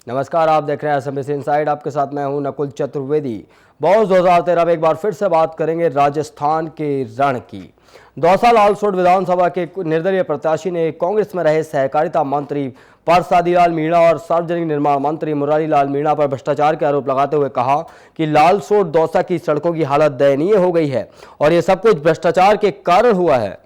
नमस्कार, आप देख रहे हैं एसएमबीसी इनसाइड। आपके साथ मैं हूं नकुल चतुर्वेदी। बॉस 2013 में एक बार फिर से बात करेंगे राजस्थान के रण की। दौसा लालसोट विधानसभा के निर्दलीय प्रत्याशी ने कांग्रेस में रहे सहकारिता मंत्री परसादी लाल मीणा और सार्वजनिक निर्माण मंत्री मुरारी लाल मीणा पर भ्रष्टाचार के आरोप लगाते हुए कहा कि लालसोट दौसा की सड़कों की हालत दयनीय हो गई है और ये सब कुछ भ्रष्टाचार के कारण हुआ है।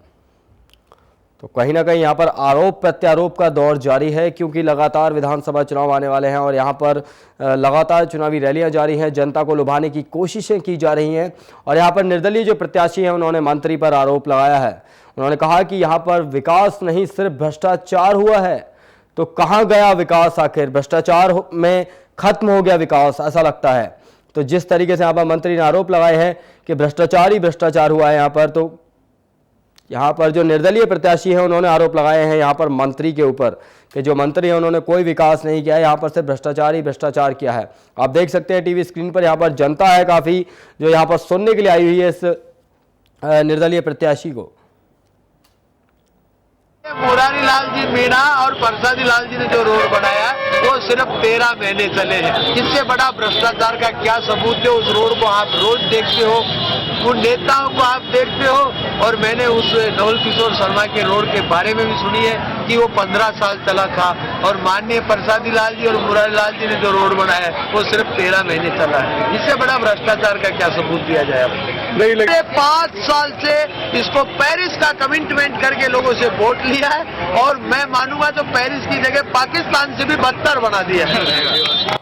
तो कहीं ना कहीं यहाँ पर आरोप प्रत्यारोप का दौर जारी है, क्योंकि लगातार विधानसभा चुनाव आने वाले हैं और यहाँ पर लगातार चुनावी रैलियां जारी हैं, जनता को लुभाने की कोशिशें की जा रही हैं। और यहाँ पर निर्दलीय जो प्रत्याशी हैं उन्होंने मंत्री पर आरोप लगाया है। उन्होंने कहा कि यहाँ पर विकास नहीं, सिर्फ भ्रष्टाचार हुआ है। तो कहाँ गया विकास? आखिर भ्रष्टाचार में खत्म हो गया विकास, ऐसा लगता है। तो जिस तरीके से यहाँ पर मंत्री ने आरोप लगाए हैं कि भ्रष्टाचार ही भ्रष्टाचार हुआ है यहाँ पर, तो यहाँ पर जो निर्दलीय प्रत्याशी हैं उन्होंने आरोप लगाए हैं यहाँ पर मंत्री के ऊपर कि जो मंत्री हैं उन्होंने कोई विकास नहीं किया है, यहाँ पर सिर्फ भ्रष्टाचार ही भ्रष्टाचार किया है। आप देख सकते हैं टीवी स्क्रीन पर, यहाँ पर जनता है काफ़ी जो यहाँ पर सुनने के लिए आई हुई है इस निर्दलीय प्रत्याशी को। मुरारी लाल जी मीणा और परसादी लाल जी ने जो रोड बनाया वो सिर्फ 13 महीने चले हैं। इससे बड़ा भ्रष्टाचार का क्या सबूत है? उस रोड को आप रोज देखते हो, उन नेताओं को आप देखते हो। और मैंने उस नवल किशोर शर्मा के रोड के बारे में भी सुनी है कि वो 15 साल चला था, और माननीय परसादी लाल जी और मुरारी लाल जी ने जो रोड बनाया है वो सिर्फ 13 महीने चला है। इससे बड़ा भ्रष्टाचार का क्या सबूत दिया जाए? नहीं लगे 5 साल से इसको पेरिस का कमिटमेंट करके लोगों से वोट लिया है, और मैं मानूंगा तो पेरिस की जगह पाकिस्तान से भी बदतर बना दिया है।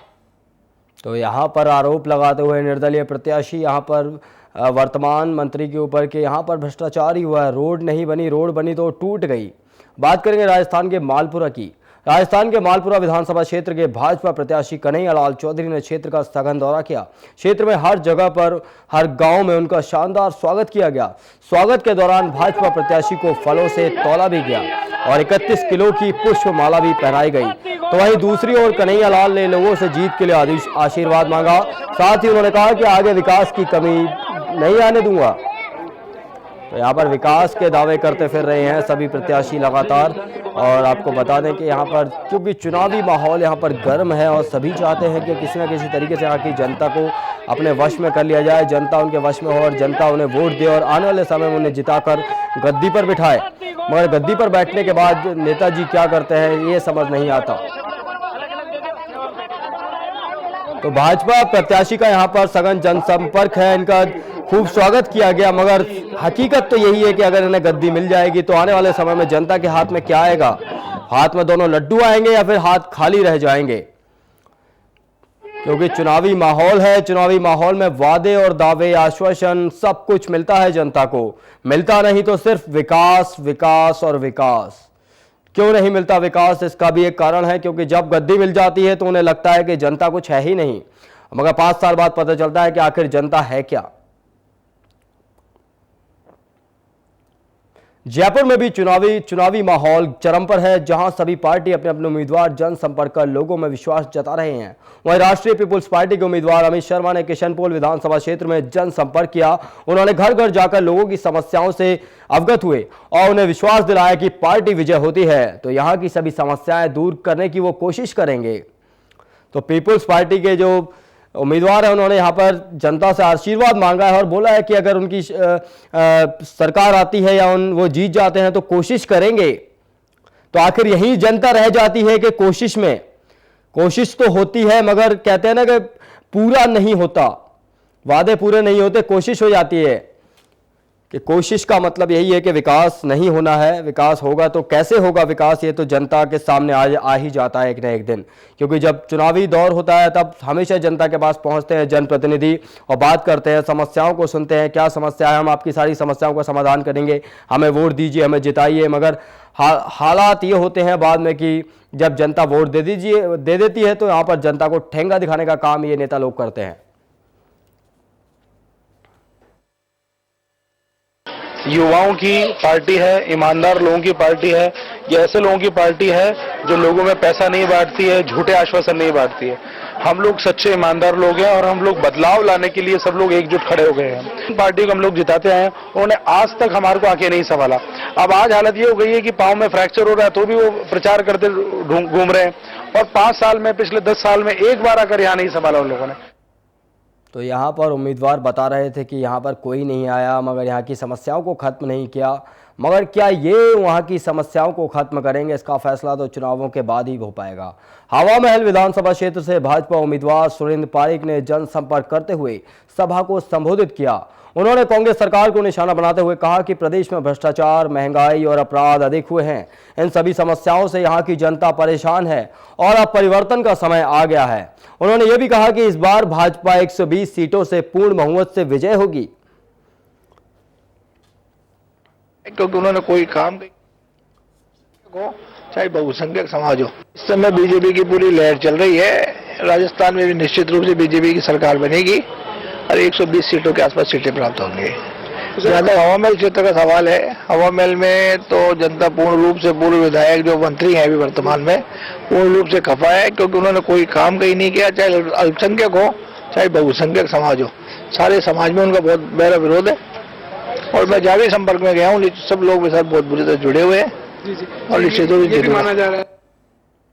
तो यहाँ पर आरोप लगाते हुए निर्दलीय प्रत्याशी यहाँ पर वर्तमान मंत्री के ऊपर कि यहाँ पर भ्रष्टाचार ही हुआ है, रोड नहीं बनी, रोड बनी तो टूट गई। बात करेंगे राजस्थान के मालपुरा की। राजस्थान के मालपुरा विधानसभा क्षेत्र के भाजपा प्रत्याशी कन्हैया लाल चौधरी ने क्षेत्र का सघन दौरा किया। क्षेत्र में हर जगह पर, हर गांव में उनका शानदार स्वागत किया गया। स्वागत के दौरान भाजपा प्रत्याशी को फलों से तौला भी गया और 31 किलो की पुष्प माला भी पहनाई गई। तो वहीं दूसरी ओर कन्हैया लाल ने लोगों से जीत के लिए आशीर्वाद मांगा। साथ ही उन्होंने कहा कि आगे विकास की कमी नहीं आने दूंगा। तो यहाँ पर विकास के दावे करते फिर रहे हैं सभी प्रत्याशी लगातार। और आपको बता दें कि यहाँ पर क्योंकि चुनावी माहौल यहाँ पर गर्म है और सभी चाहते हैं कि किसी न किसी तरीके से यहाँ की जनता को अपने वश में कर लिया जाए, जनता उनके वश में हो और जनता उन्हें वोट दे और आने वाले समय में उन्हें जिताकर गद्दी पर बिठाए। मगर गद्दी पर बैठने के बाद नेताजी क्या करते हैं ये समझ नहीं आता। तो भाजपा प्रत्याशी का यहाँ पर सघन जनसंपर्क है, इनका खूब स्वागत किया गया। मगर हकीकत तो यही है कि अगर इन्हें गद्दी मिल जाएगी तो आने वाले समय में जनता के हाथ में क्या आएगा? हाथ में दोनों लड्डू आएंगे या फिर हाथ खाली रह जाएंगे? क्योंकि चुनावी माहौल है, चुनावी माहौल में वादे और दावे, आश्वासन सब कुछ मिलता है जनता को। मिलता नहीं तो सिर्फ विकास, विकास और विकास। क्यों नहीं मिलता विकास? इसका भी एक कारण है, क्योंकि जब गद्दी मिल जाती है तो उन्हें लगता है कि जनता कुछ है ही नहीं, मगर 5 साल बाद पता चलता है कि आखिर जनता है क्या। जयपुर में भी चुनावी माहौल चरम पर है, जहां सभी पार्टी अपने अपने उम्मीदवार जनसंपर्क कर लोगों में विश्वास जता रहे हैं। वहीं राष्ट्रीय पीपुल्स पार्टी के उम्मीदवार अमित शर्मा ने किशनपोल विधानसभा क्षेत्र में जनसंपर्क किया। उन्होंने घर घर जाकर लोगों की समस्याओं से अवगत हुए और उन्हें विश्वास दिलाया कि पार्टी विजय होती है तो यहाँ की सभी समस्याएं दूर करने की वो कोशिश करेंगे। तो पीपुल्स पार्टी के जो उम्मीदवार है उन्होंने यहाँ पर जनता से आशीर्वाद मांगा है और बोला है कि अगर उनकी सरकार आती है या वो जीत जाते हैं तो कोशिश करेंगे। तो आखिर यही जनता रह जाती है कि कोशिश तो होती है मगर कहते हैं ना कि पूरा नहीं होता, वादे पूरे नहीं होते, कोशिश हो जाती है। कि कोशिश का मतलब यही है कि विकास नहीं होना है। विकास होगा तो कैसे होगा विकास, ये तो जनता के सामने आ ही जाता है एक न एक दिन। क्योंकि जब चुनावी दौर होता है तब हमेशा जनता के पास पहुंचते हैं जनप्रतिनिधि और बात करते हैं, समस्याओं को सुनते हैं। क्या समस्या है? हम आपकी सारी समस्याओं का समाधान करेंगे, हमें वोट दीजिए, हमें जिताइए। मगर हालात ये होते हैं बाद में कि जब जनता वोट दे देती है तो यहाँ पर जनता को ठेंगा दिखाने का काम ये नेता लोग करते हैं। युवाओं की पार्टी है, ईमानदार लोगों की पार्टी है, ये ऐसे लोगों की पार्टी है जो लोगों में पैसा नहीं बांटती है, झूठे आश्वासन नहीं बांटती है। हम लोग सच्चे ईमानदार लोग हैं और हम लोग बदलाव लाने के लिए सब लोग एकजुट खड़े हो गए हैं। पार्टी को हम लोग जिताते हैं, उन्होंने आज तक हमारे को आके नहीं संभाला। अब आज हालत ये हो गई है कि पाँव में फ्रैक्चर हो रहा है तो भी वो प्रचार करते घूम रहे हैं, और 5 साल में, पिछले 10 साल में एक बार आकर यहाँ नहीं संभाला उन लोगों ने। तो यहाँ पर उम्मीदवार बता रहे थे कि यहाँ पर कोई नहीं आया, मगर यहाँ की समस्याओं को खत्म नहीं किया। मगर क्या ये वहाँ की समस्याओं को खत्म करेंगे, इसका फैसला तो चुनावों के बाद ही हो पाएगा। हवा महल विधानसभा क्षेत्र से भाजपा उम्मीदवार सुरेंद्र पारिक ने जनसंपर्क करते हुए सभा को संबोधित किया। उन्होंने कांग्रेस सरकार को निशाना बनाते हुए कहा कि प्रदेश में भ्रष्टाचार, महंगाई और अपराध अधिक हुए हैं। इन सभी समस्याओं से यहाँ की जनता परेशान है और अब परिवर्तन का समय आ गया है। उन्होंने ये भी कहा कि इस बार भाजपा 120 सीटों से पूर्ण बहुमत से विजय होगी, क्योंकि उन्होंने कोई काम को, चाहे बहुसंख्यक समाज हो। इस समय बीजेपी की पूरी लहर चल रही है। राजस्थान में भी निश्चित रूप से बीजेपी की सरकार बनेगी और 120 सीटों के आसपास सीटें प्राप्त होंगी। ज्यादा हवा महल क्षेत्र का सवाल है। हवा महल में तो जनता पूर्ण रूप से, पूर्व विधायक जो मंत्री हैं अभी वर्तमान में, पूर्ण रूप से खफा है, क्योंकि उन्होंने कोई काम कहीं नहीं किया। चाहे अल्पसंख्यक हो, चाहे बहुसंख्यक समाज हो, सारे समाज में उनका बहुत गहरा विरोध है। और मैं जारी संपर्क में गया हूँ, सब लोग मेरे साथ बहुत बुरी तरह जुड़े हुए हैं और निश्चित रूप से माना जा रहा है।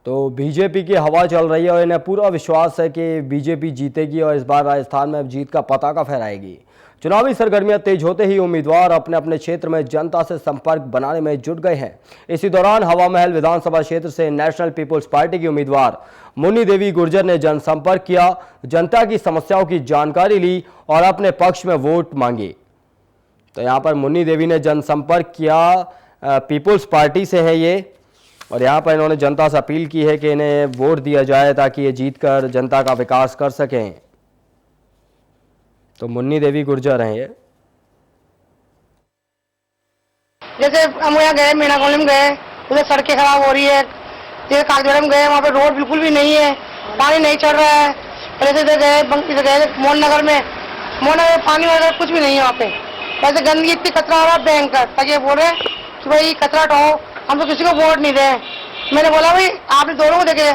तो बीजेपी की हवा चल रही है और इन्हें पूरा विश्वास है कि बीजेपी जीतेगी और इस बार राजस्थान में जीत का पताका फहराएगी। चुनावी सरगर्मियां तेज होते ही उम्मीदवार अपने अपने क्षेत्र में जनता से संपर्क बनाने में जुट गए हैं। इसी दौरान हवा महल विधानसभा क्षेत्र से नेशनल पीपुल्स पार्टी की उम्मीदवार मुन्नी देवी गुर्जर ने जनसंपर्क किया, जनता की समस्याओं की जानकारी ली और अपने पक्ष में वोट मांगे। तो यहाँ पर मुन्नी देवी ने जनसंपर्क किया, पीपुल्स पार्टी से है ये, और यहाँ पर इन्होंने जनता से अपील की है कि इन्हें वोट दिया जाए ताकि ये जीतकर जनता का विकास कर सकें। तो मुन्नी देवी गुर्जर हैं ये। जैसे हम यहाँ गए, मीना कॉलोनी में गए, उधर सड़कें खराब हो रही है। जैसे कागजोड़ा में गए, वहाँ पे रोड बिल्कुल भी नहीं है, पानी नहीं चल रहा है। ऐसे गए मोहन नगर में पानी वगैरह कुछ भी नहीं है वहाँ पे। वैसे गंदगी इतनी, कचरा हो रहा है भयंकर। ताकि बोल रहे कि भाई कचरा हटाओ, हम तो किसी को वोट नहीं दे। मैंने बोला भाई आपने दोनों को देखे,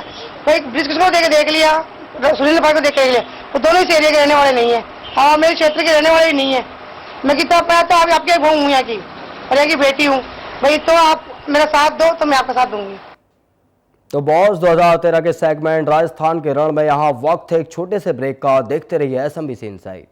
भाई ब्रिज किसको देख लिया, सुरेंद्र पारिक को देख लिया, वो दोनों इस एरिया के रहने वाले नहीं है और मेरे क्षेत्र के रहने वाले नहीं है। मैं कितना पाया तो आप आपके बहू हूँ यहाँ की और यहाँ की बेटी हूँ, भाई तो आप मेरा साथ दो तो मैं आपका साथ दूंगी। तो बॉस 2013 के सेगमेंट राजस्थान के रण में यहाँ वक्त है एक छोटे से ब्रेक का। देखते रहिए SMBC इनसाइड।